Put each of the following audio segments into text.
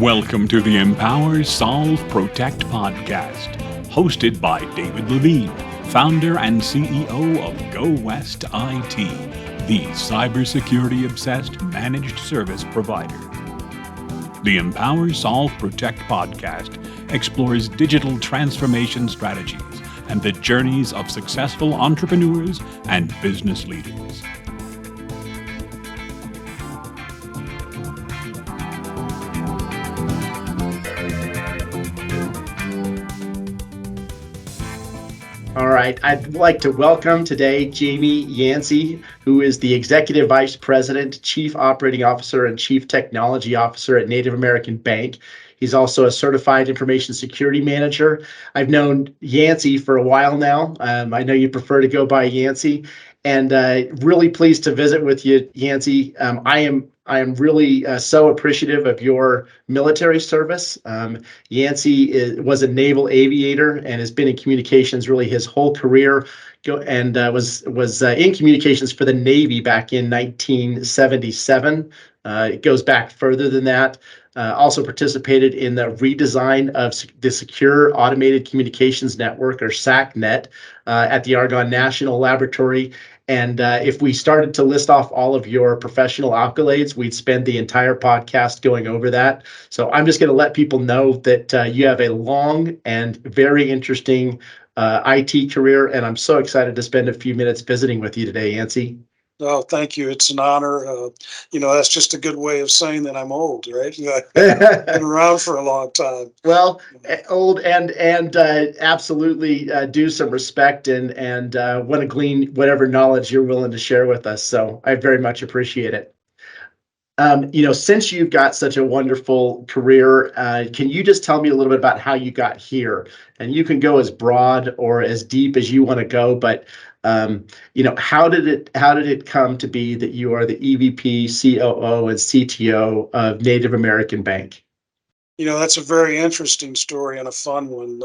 Welcome to the Empower, Solve, Protect podcast, hosted by David Levine, founder and CEO of Go West IT, the cybersecurity-obsessed managed service provider. The Empower, Solve, Protect podcast explores digital transformation strategies and the journeys of successful entrepreneurs and business leaders. All right, I'd like to welcome today Jamie Yancy, who is the Executive Vice President, Chief Operating Officer, and Chief Technology Officer at Native American Bank. He's also a certified information security manager. I've known Yancy for a while now. I know you prefer to go by Yancy, and really pleased to visit with you, Yancy. I am really so appreciative of your military service. Yancy was a naval aviator and has been in communications really his whole career. Was in communications for the Navy back in 1977. It goes back further than that. Also participated in the redesign of the Secure Automated Communications Network, or SACnet, at the Argonne National Laboratory. And if we started to list off all of your professional accolades, we'd spend the entire podcast going over that. So I'm just going to let people know that you have a long and very interesting IT career, and I'm so excited to spend a few minutes visiting with you today, Yancy. Oh, thank you. It's an honor. That's just a good way of saying that I'm old, right? I've been around for a long time. Well, old and absolutely due some respect and want to glean whatever knowledge you're willing to share with us. So I very much appreciate it. Since you've got such a wonderful career, can you just tell me a little bit about how you got here? And you can go as broad or as deep as you want to go, but how did it come to be that you are the EVP, COO, and CTO of Native American Bank? That's a very interesting story and a fun one.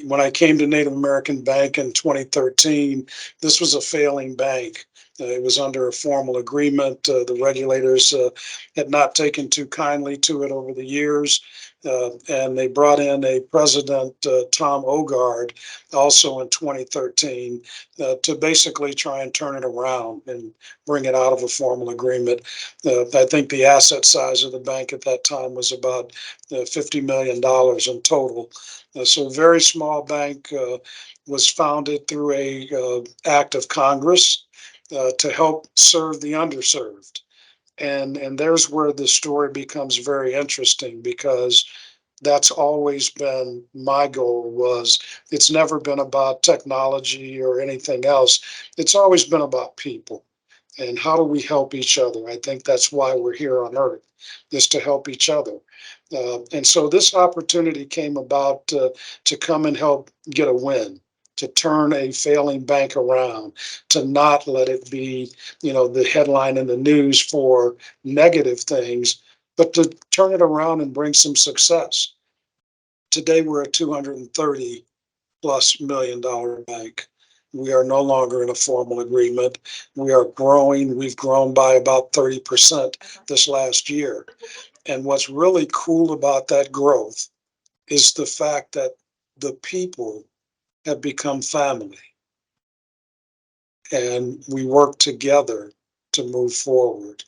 When I came to Native American Bank in 2013, this was a failing bank. It was under a formal agreement. The regulators had not taken too kindly to it over the years. And they brought in a president, Tom Ogard, also in 2013, to basically try and turn it around and bring it out of a formal agreement. I think the asset size of the bank at that time was about $50 million in total. So a very small bank, was founded through a act of Congress to help serve the underserved. And there's where the story becomes very interesting, because that's always been my goal. It's never been about technology or anything else. It's always been about people and how do we help each other. I think that's why we're here on earth, is to help each other. And so this opportunity came about to come and help get a win, to turn a failing bank around, to not let it be, the headline in the news for negative things, but to turn it around and bring some success. Today, we're a $230+ million bank. We are no longer in a formal agreement. We are growing. We've grown by about 30% this last year. And what's really cool about that growth is the fact that the people have become family. And we work together to move forward.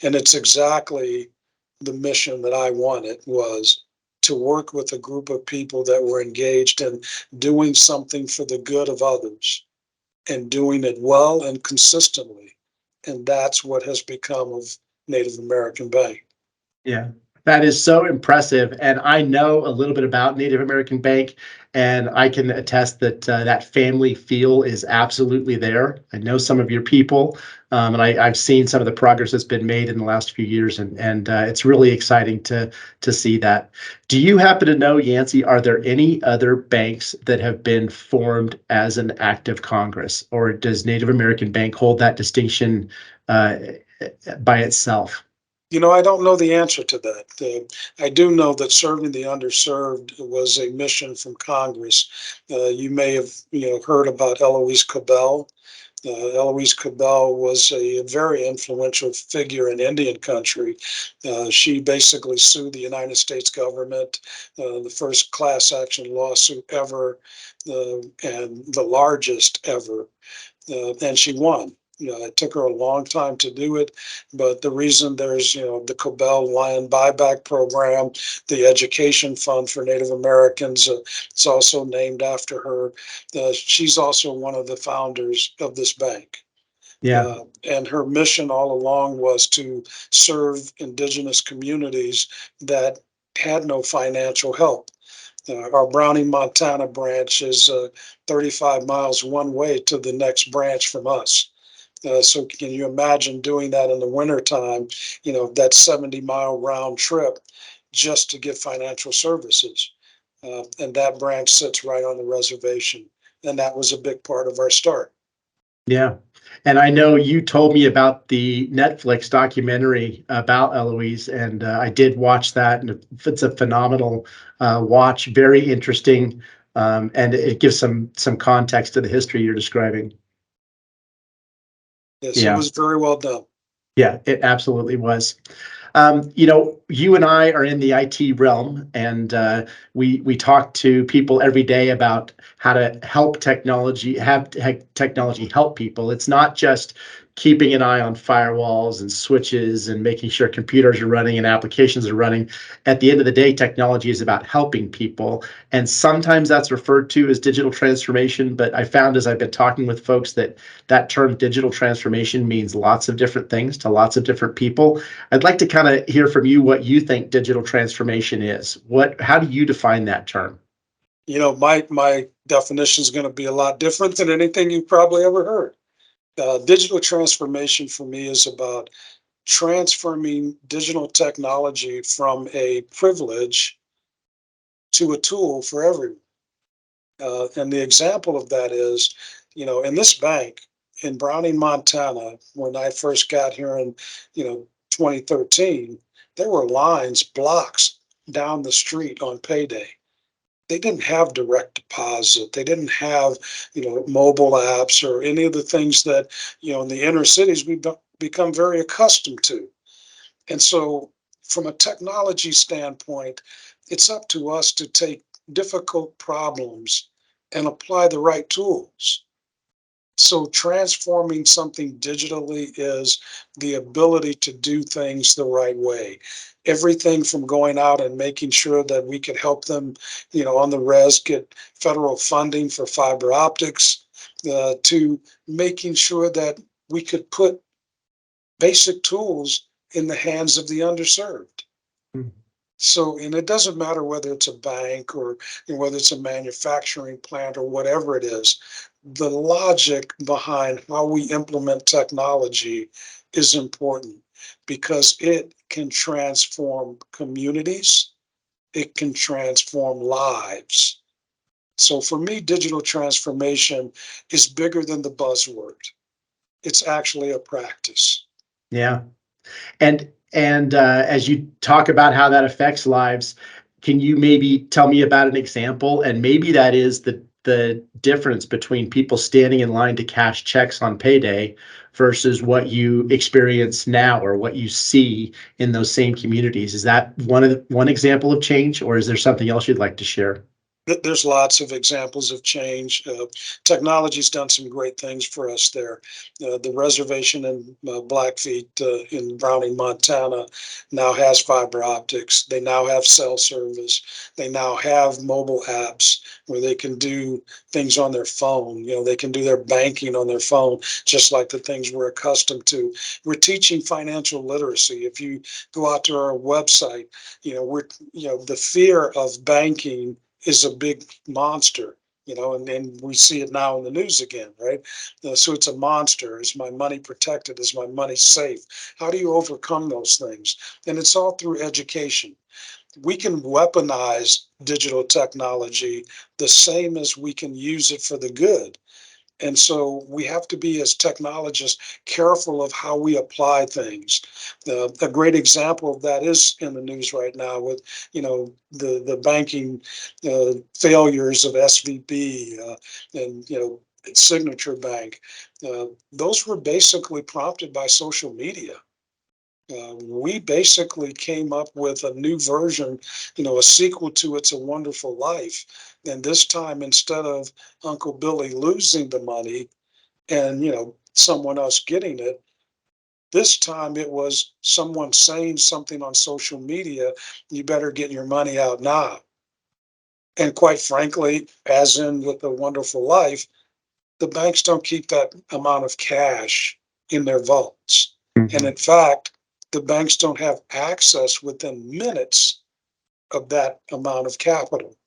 And it's exactly the mission that I wanted, was to work with a group of people that were engaged in doing something for the good of others and doing it well and consistently. And that's what has become of Native American Bank. Yeah, that is so impressive. And I know a little bit about Native American Bank, and I can attest that that family feel is absolutely there. I know some of your people, and I've seen some of the progress that's been made in the last few years, and it's really exciting to see that. Do you happen to know, Yancy, are there any other banks that have been formed as an act of Congress, or does Native American Bank hold that distinction by itself? I don't know the answer to that. I do know that serving the underserved was a mission from Congress. You may have, heard about Eloise Cabell. Eloise Cabell was a very influential figure in Indian country. She basically sued the United States government, the first class action lawsuit ever, and the largest ever, and she won. It took her a long time to do it, but the reason there's, the Cabell Land Buyback Program, the Education Fund for Native Americans, it's also named after her. She's also one of the founders of this bank. Yeah. And her mission all along was to serve indigenous communities that had no financial help. Our Browning, Montana branch is 35 miles one way to the next branch from us. So can you imagine doing that in the wintertime, that 70-mile round trip just to get financial services? And that branch sits right on the reservation. And that was a big part of our start. Yeah. And I know you told me about the Netflix documentary about Eloise, and I did watch that, and it's a phenomenal watch, very interesting, and it gives some context to the history you're describing. Yes, it Yeah. was very well done. Yeah, it absolutely was. You and I are in the IT realm, and we talk to people every day about how to help technology, have technology help people. It's not just keeping an eye on firewalls and switches and making sure computers are running and applications are running. At the end of the day, technology is about helping people, and sometimes that's referred to as digital transformation. But I found as I've been talking with folks that term digital transformation means lots of different things to lots of different people. I'd like to kind of hear from you what you think digital transformation is. How do you define that term? My definition is going to be a lot different than anything you've probably ever heard. Digital transformation for me is about transforming digital technology from a privilege to a tool for everyone. And the example of that is, in this bank in Browning, Montana, when I first got here in, 2013, there were lines, blocks down the street on payday. They didn't have direct deposit. They didn't have, mobile apps or any of the things that, in the inner cities we've become very accustomed to. And so, from a technology standpoint, it's up to us to take difficult problems and apply the right tools. So, transforming something digitally is the ability to do things the right way. Everything from going out and making sure that we could help them, on the res get federal funding for fiber optics, to making sure that we could put basic tools in the hands of the underserved. Hmm. So, and it doesn't matter whether it's a bank or whether it's a manufacturing plant or whatever it is, the logic behind how we implement technology is important because it can transform communities, it can transform lives. So, for me, digital transformation is bigger than the buzzword, it's actually a practice. Yeah. And as you talk about how that affects lives, can you maybe tell me about an example? And maybe that is the difference between people standing in line to cash checks on payday versus what you experience now or what you see in those same communities. Is that one example of change, or is there something else you'd like to share? There's lots of examples of change. Technology's done some great things for us there. The reservation in Blackfeet in Browning, Montana now has fiber optics. They now have cell service. They now have mobile apps where they can do things on their phone. They can do their banking on their phone, just like the things we're accustomed to. We're teaching financial literacy. If you go out to our website, the fear of banking is a big monster, and we see it now in the news again, right? So it's a monster. Is my money protected? Is my money safe? How do you overcome those things? And it's all through education. We can weaponize digital technology the same as we can use it for the good. And so we have to be, as technologists, careful of how we apply things. A great example of that is in the news right now with, the banking failures of SVB and, Signature Bank. Those were basically prompted by social media. We basically came up with a new version, a sequel to It's a Wonderful Life. And this time, instead of Uncle Billy losing the money and, someone else getting it, this time it was someone saying something on social media, you better get your money out now. And quite frankly, as in with the Wonderful Life, the banks don't keep that amount of cash in their vaults. And in fact, the banks don't have access within minutes of that amount of capital,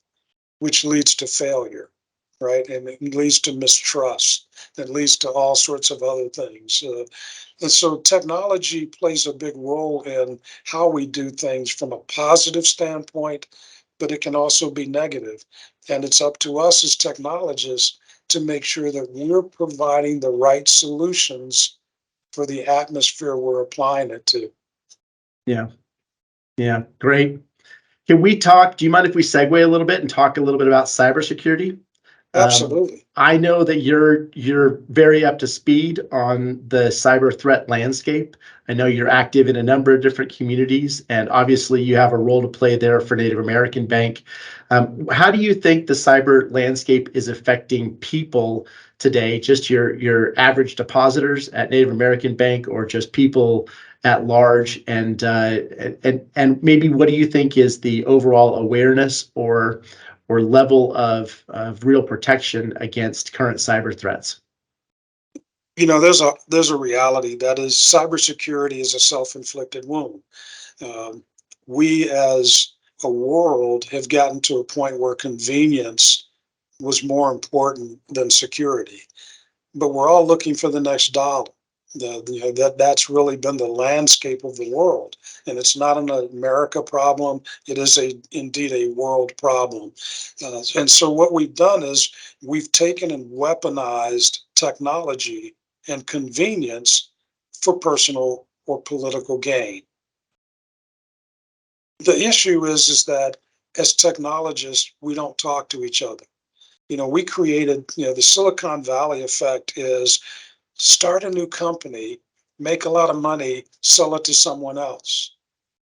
which leads to failure, right? And it leads to mistrust. It leads to all sorts of other things. And so technology plays a big role in how we do things from a positive standpoint, but it can also be negative. And it's up to us as technologists to make sure that we're providing the right solutions for the atmosphere we're applying it to. Yeah. Yeah. Great. Can we talk? Do you mind if we segue a little bit and talk a little bit about cybersecurity? Absolutely. I know that you're very up to speed on the cyber threat landscape. I know you're active in a number of different communities, and obviously you have a role to play there for Native American Bank. How do you think the cyber landscape is affecting people today? Just your average depositors at Native American Bank, or just people at large? And maybe what do you think is the overall awareness or level of real protection against current cyber threats? There's a reality that is cybersecurity is a self-inflicted wound. Um, we as a world have gotten to a point where convenience was more important than security, but we're all looking for the next dollar. That's really been the landscape of the world, and it's not an America problem. It is indeed a world problem. And so what we've done is we've taken and weaponized technology and convenience for personal or political gain. The issue is that as technologists, we don't talk to each other. We created, the Silicon Valley effect is start a new company, make a lot of money, sell it to someone else.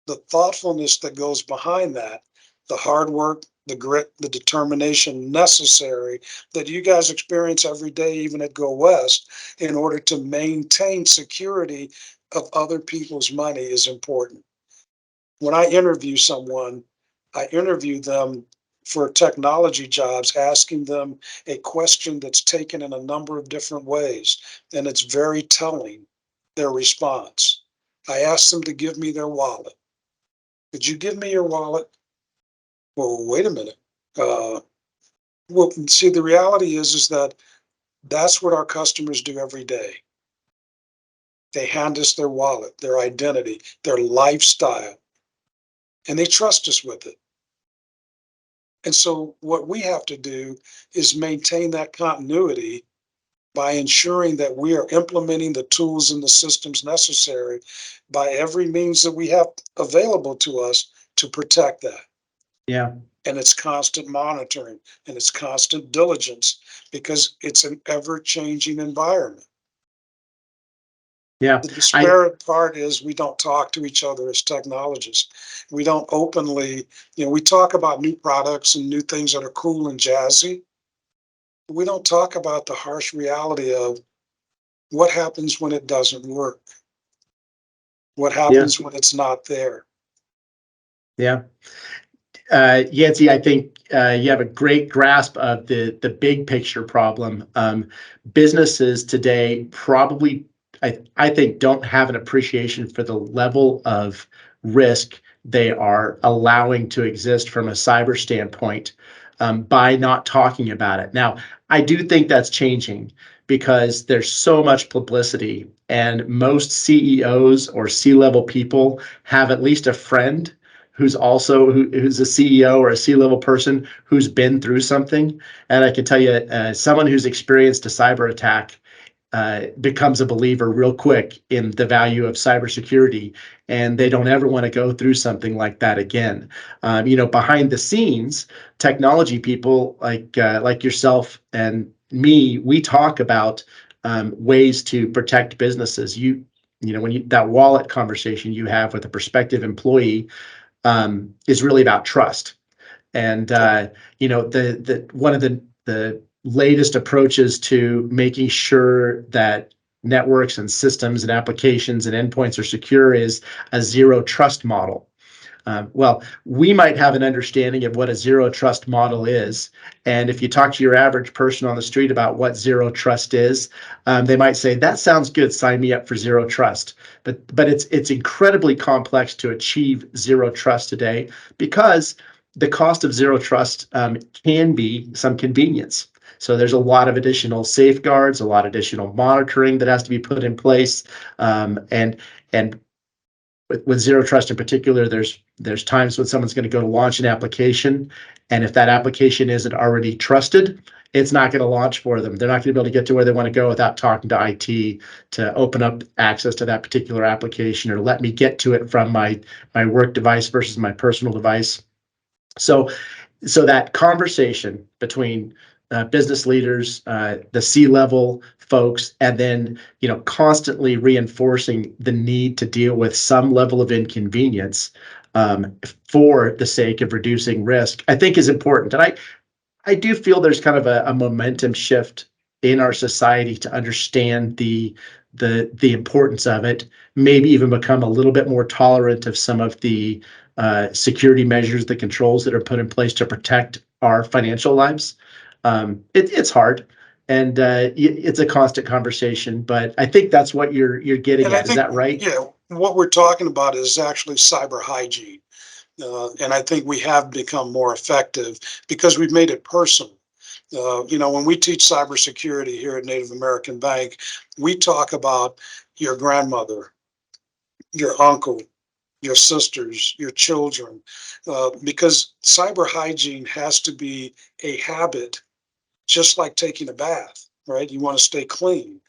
The thoughtfulness that goes behind that, the hard work, the grit, the determination necessary that you guys experience every day, even at Go West, in order to maintain security of other people's money is important. When I interview someone, I interview them for technology jobs, asking them a question that's taken in a number of different ways, and it's very telling, their response. I asked them to give me their wallet. Could you give me your wallet? Well, wait a minute. Well, see, the reality is that that's what our customers do every day. They hand us their wallet, their identity, their lifestyle, and they trust us with it. And so what we have to do is maintain that continuity by ensuring that we are implementing the tools and the systems necessary by every means that we have available to us to protect that. Yeah. And it's constant monitoring and it's constant diligence because it's an ever-changing environment. Yeah. The disparate part is we don't talk to each other as technologists. We don't openly, we talk about new products and new things that are cool and jazzy. We don't talk about the harsh reality of what happens when it doesn't work. What Yeah. happens when it's not there. Yeah. Yancy, I think you have a great grasp of the big picture problem. Businesses today probably, I think, don't have an appreciation for the level of risk they are allowing to exist from a cyber standpoint by not talking about it. Now, I do think that's changing because there's so much publicity, and most CEOs or C-level people have at least a friend who's who's a CEO or a C-level person who's been through something. And I can tell you, someone who's experienced a cyber attack becomes a believer real quick in the value of cybersecurity, and they don't ever want to go through something like that again. Behind the scenes, technology people like yourself and we talk about ways to protect businesses. When that wallet conversation you have with a prospective employee is really about trust. And the one of the latest approaches to making sure that networks and systems and applications and endpoints are secure is a zero trust model. Well, we might have an understanding of what a zero trust model is. And if you talk to your average person on the street about what zero trust is, they might say, that sounds good, sign me up for zero trust. But it's incredibly complex to achieve zero trust today because the cost of zero trust can be some convenience. So there's a lot of additional safeguards, a lot of additional monitoring that has to be put in place. And with zero trust in particular, there's times when someone's going to go to launch an application, and if that application isn't already trusted, it's not going to launch for them. They're not going to be able to get to where they want to go without talking to IT to open up access to that particular application or let me get to it from my work device versus my personal device. So that conversation between business leaders, the C-level folks, and then constantly reinforcing the need to deal with some level of inconvenience for the sake of reducing risk, I think is important. And I do feel there's kind of a momentum shift in our society to understand the importance of it, maybe even become a little bit more tolerant of some of the security measures, the controls that are put in place to protect our financial lives. It's hard, and it's a constant conversation. But I think that's what you're getting And I at. Is think, that right? yeah, what we're talking about is actually cyber hygiene. And I think we have become more effective because we've made it personal. When we teach cybersecurity here at Native American Bank, we talk about your grandmother, your uncle, your sisters, your children, because cyber hygiene has to be a habit, just like taking a bath, right? You want to stay clean.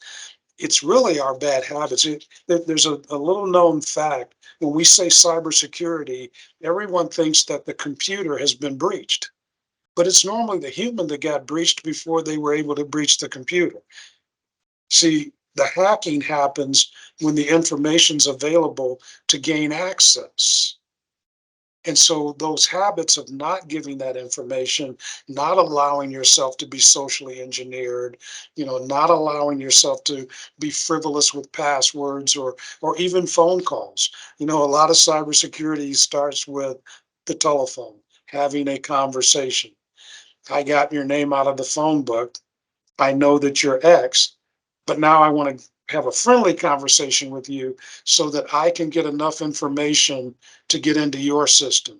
It's really our bad habits. There's a little known fact. When we say cybersecurity, everyone thinks that the computer has been breached, but it's normally the human that got breached before they were able to breach the computer. See, the hacking happens when the information's available to gain access. And so those habits of not giving that information, not allowing yourself to be socially engineered, not allowing yourself to be frivolous with passwords or even phone calls. A lot of cybersecurity starts with the telephone, having a conversation. I got your name out of the phone book. I know that you're X, but now I want to have a friendly conversation with you so that I can get enough information to get into your system.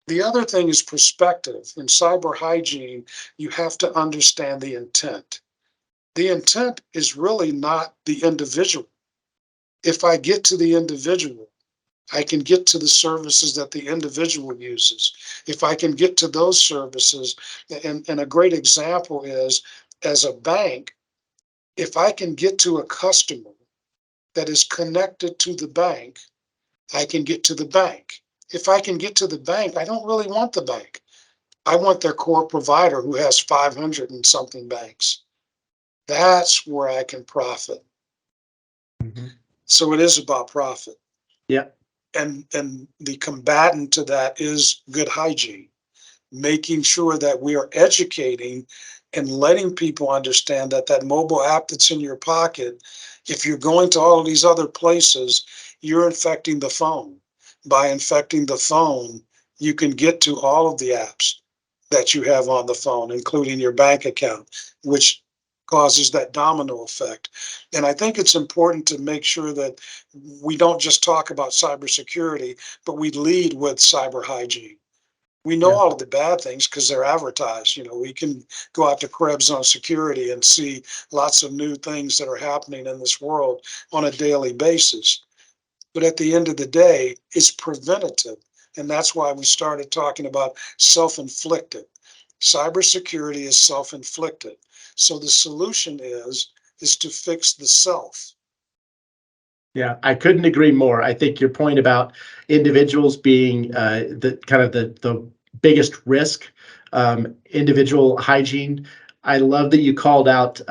The other thing is perspective. In cyber hygiene, you have to understand the intent. The intent is really not the individual. If I get to the individual, I can get to the services that the individual uses. If I can get to those services, and a great example is, as a bank, if I can get to a customer that is connected to the bank, I can get to the bank. If I can get to the bank, I don't really want the bank. I want their core provider who has 500 and something banks. That's where I can profit. Mm-hmm. So it is about profit. Yeah. And the combatant to that is good hygiene, making sure that we are educating and letting people understand that that mobile app that's in your pocket, if you're going to all of these other places, you're infecting the phone. By infecting the phone, you can get to all of the apps that you have on the phone, including your bank account, which causes that domino effect. And I think it's important to make sure that we don't just talk about cybersecurity, but we lead with cyber hygiene. We know Yeah. all of the bad things because they're advertised. We can go out to Krebs on security and see lots of new things that are happening in this world on a daily basis. But at the end of the day, it's preventative. And that's why we started talking about self-inflicted. Cybersecurity is self-inflicted. So the solution is to fix the self. Yeah, I couldn't agree more. I think your point about individuals being the biggest risk, individual hygiene, I love that you called out,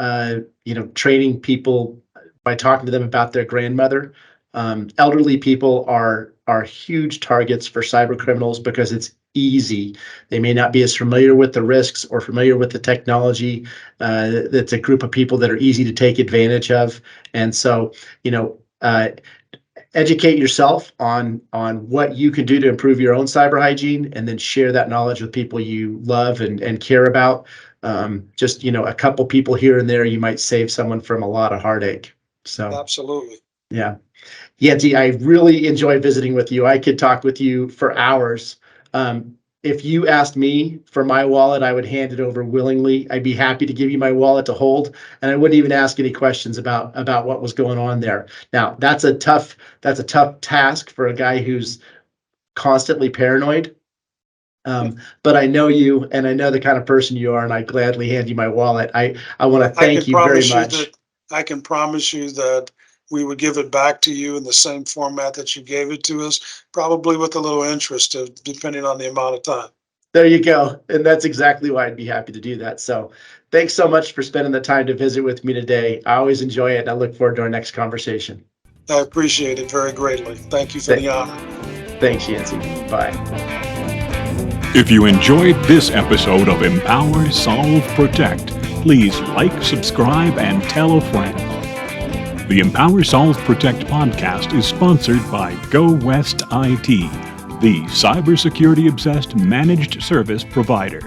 training people by talking to them about their grandmother. Elderly people are huge targets for cyber criminals because it's easy. They may not be as familiar with the risks or familiar with the technology. That's a group of people that are easy to take advantage of, and so educate yourself on what you can do to improve your own cyber hygiene, and then share that knowledge with people you love and care about. Just a couple people here and there, you might save someone from a lot of heartache. So Absolutely. yeah. Yancy, I really enjoy visiting with you. I could talk with you for hours. If you asked me for my wallet, I would hand it over willingly. I'd be happy to give you my wallet to hold, and I wouldn't even ask any questions about what was going on there. Now, that's a tough task for a guy who's constantly paranoid. But I know you, and I know the kind of person you are, and I gladly hand you my wallet. I want to I thank can you very promise you much. that I can promise you that we would give it back to you in the same format that you gave it to us, probably with a little interest, depending on the amount of time. There you go. And that's exactly why I'd be happy to do that. So thanks so much for spending the time to visit with me today. I always enjoy it, and I look forward to our next conversation. I appreciate it very greatly. Thank you for the honor. Thanks, Yancy. Bye. If you enjoyed this episode of Empower, Solve, Protect, please like, subscribe, and tell a friend. The Empower, Solve, Protect podcast is sponsored by Go West IT, the cybersecurity-obsessed managed service provider.